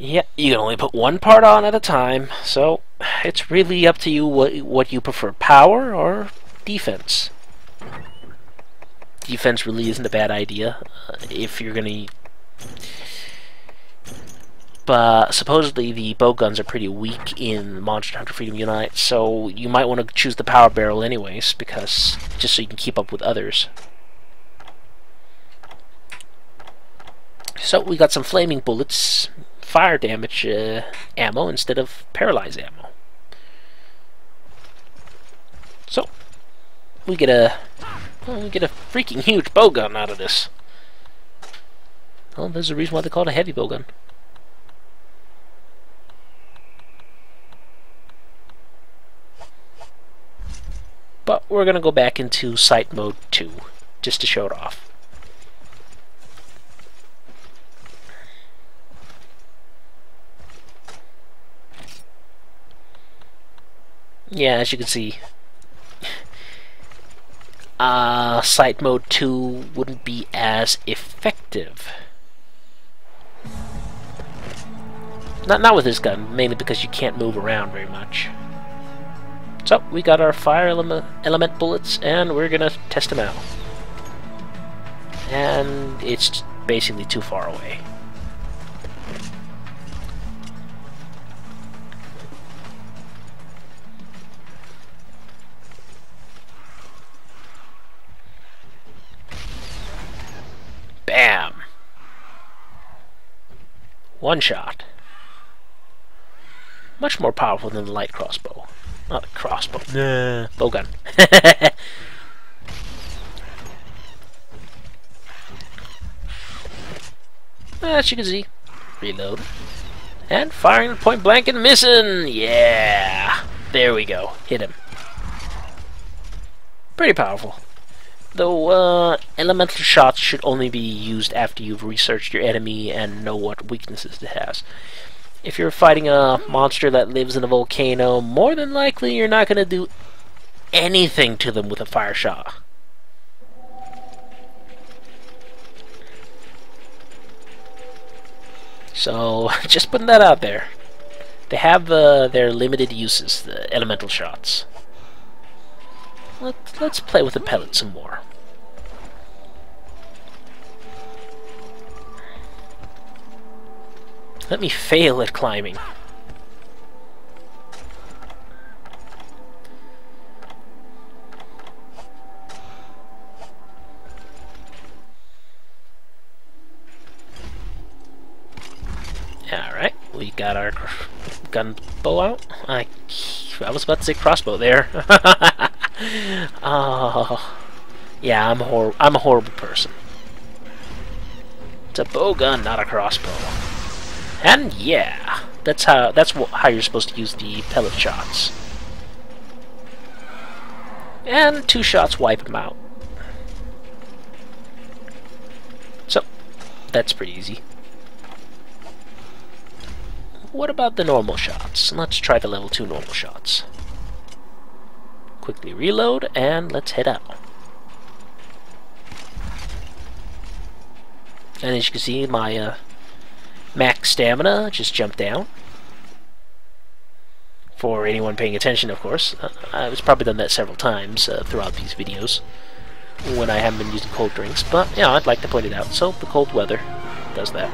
Yeah, you can only put one part on at a time, so it's really up to you what you prefer, power or defense. Defense really isn't a bad idea if you're gonna. But supposedly the bow guns are pretty weak in Monster Hunter Freedom Unite, so you might want to choose the power barrel anyways, because just so you can keep up with others. So we got some flaming bullets, fire damage ammo instead of paralyze ammo. So we get a freaking huge bow gun out of this. Well, there's a reason why they call it a heavy bow gun. But we're gonna go back into sight mode 2 just to show it off. Yeah, as you can see, sight mode 2 wouldn't be as effective. Not with this gun, mainly because you can't move around very much. So, we got our fire element bullets, and we're gonna test them out. And it's basically too far away. Bam! One shot. Much more powerful than the light crossbow. Not a crossbow. Nah. Bow gun. As you can see, reload. And firing point blank and missing! Yeah! There we go. Hit him. Pretty powerful. Though, elemental shots should only be used after you've researched your enemy and know what weaknesses it has. If you're fighting a monster that lives in a volcano, more than likely you're not going to do anything to them with a fire shot. So, just putting that out there. They have their limited uses, the elemental shots. Let's play with the pellet some more. Let me fail at climbing. Alright, we got our gun bow out. I was about to say crossbow there. Oh, yeah, I'm a horrible person. It's a bow gun, not a crossbow. And yeah, that's how you're supposed to use the pellet shots. And 2 shots wipe them out. So that's pretty easy. What about the normal shots? Let's try the level 2 normal shots. Quickly reload and let's head out. And as you can see, my max stamina just jumped down. For anyone paying attention, of course. I've probably done that several times throughout these videos when I haven't been using cold drinks, but yeah, I'd like to point it out. So the cold weather does that.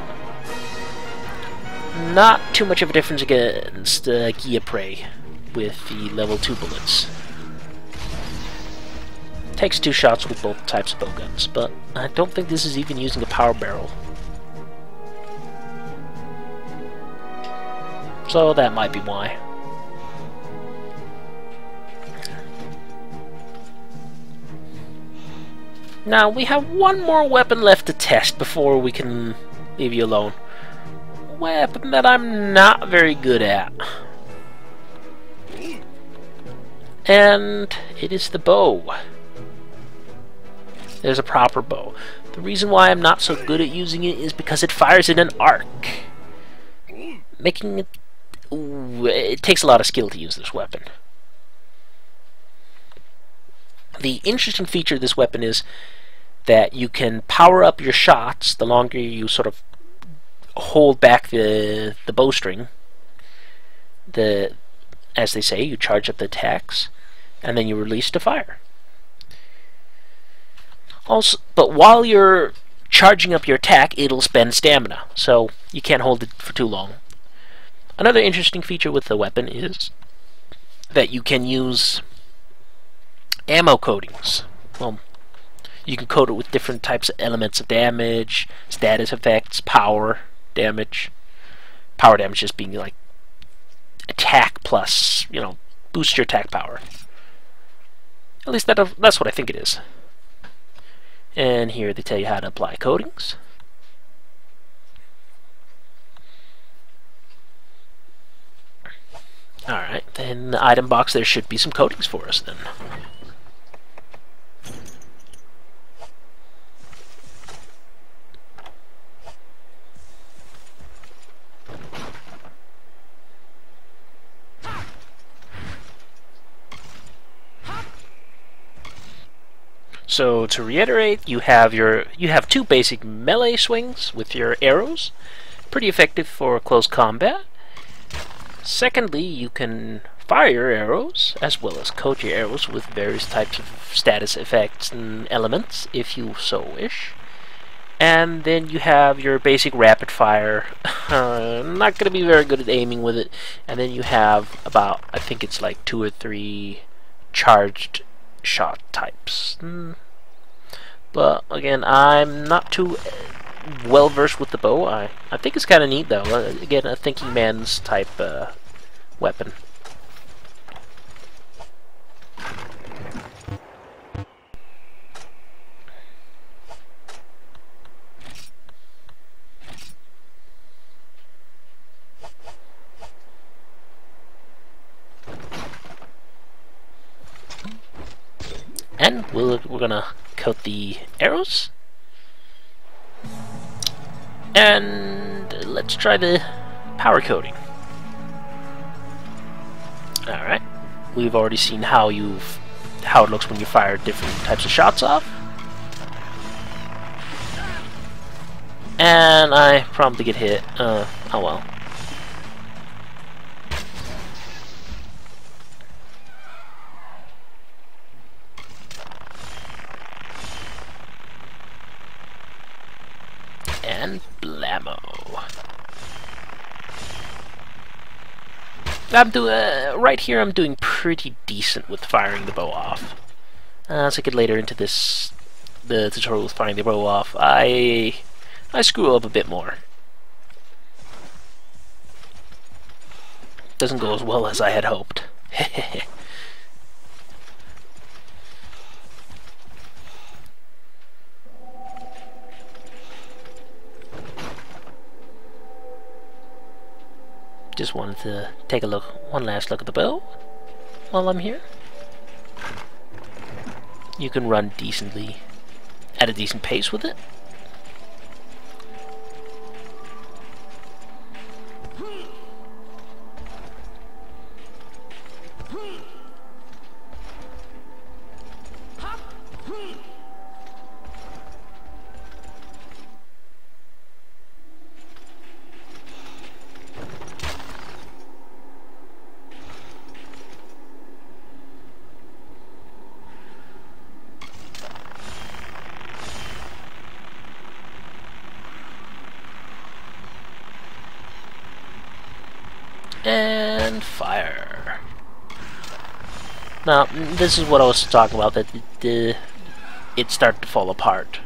Not too much of a difference against Giaprey with the level 2 bullets. Takes 2 shots with both types of bow guns, but I don't think this is even using a power barrel. So that might be why. Now we have one more weapon left to test before we can leave you alone. Weapon that I'm not very good at. And it is the bow. There's a proper bow. The reason why I'm not so good at using it is because it fires in an arc. Making it... it takes a lot of skill to use this weapon. The interesting feature of this weapon is that you can power up your shots the longer you sort of hold back the bowstring, as they say, you charge up the attacks, and then you release to fire. Also, but while you're charging up your attack, it'll spend stamina, so you can't hold it for too long. Another interesting feature with the weapon is that you can use ammo coatings. Well, you can coat it with different types of elements of damage, status effects, power damage. Power damage just being like attack plus, boost your attack power. At least that's what I think it is. And here they tell you how to apply coatings. Alright, then in the item box there should be some coatings for us then. So to reiterate, you have two basic melee swings with your arrows, pretty effective for close combat. Secondly, you can fire your arrows as well as coat your arrows with various types of status effects and elements if you so wish. And then you have your basic rapid fire. Not going to be very good at aiming with it. And then you have about, I think it's like 2 or 3 charged shot types. But again, I'm not too well versed with the bow. I think it's kind of neat though. Again, a thinking man's type weapon. And we're gonna coat the arrows. And let's try the power coating. Alright. We've already seen how it looks when you fire different types of shots off. And I probably get hit. Oh well. And blammo. I'm doing right here. I'm doing pretty decent with firing the bow off. As I get later into the tutorial with firing the bow off, I screw up a bit more. Doesn't go as well as I had hoped. Just wanted to take one last look at the bow while I'm here. You can run decently at a decent pace with it. And fire. Now, this is what I was talking about, that it started to fall apart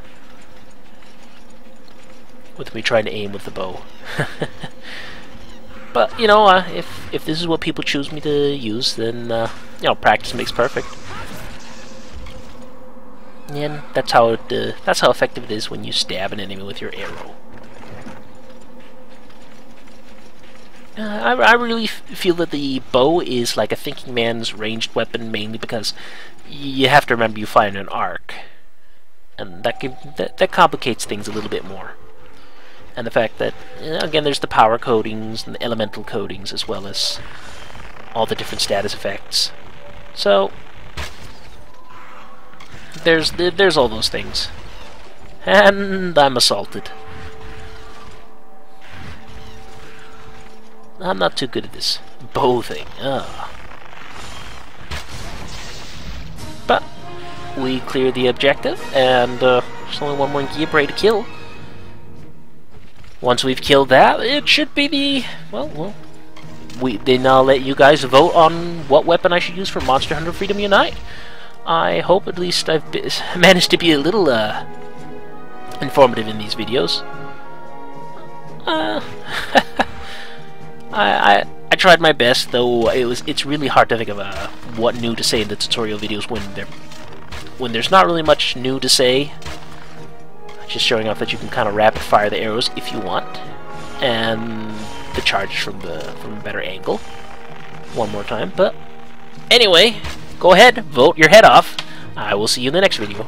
with me trying to aim with the bow. But, if this is what people choose me to use, then, practice makes perfect. And that's how effective it is when you stab an enemy with your arrow. I really feel that the bow is like a thinking man's ranged weapon, mainly because you have to remember you fire in an arc, and that complicates things a little bit more. And the fact that, again, there's the power coatings and the elemental coatings, as well as all the different status effects. So there's all those things, and I'm assaulted. I'm not too good at this bow thing. But we clear the objective, and there's only one more Giaprey to kill. Once we've killed that, it should be the... Well, then I'll let you guys vote on what weapon I should use for Monster Hunter Freedom Unite. I hope at least I've managed to be a little informative in these videos. I tried my best, though it's really hard to think of what new to say in the tutorial videos when there's not really much new to say. Just showing off that you can kind of rapid fire the arrows if you want, and the charge from a better angle. One more time, but anyway, go ahead, vote your head off. I will see you in the next video.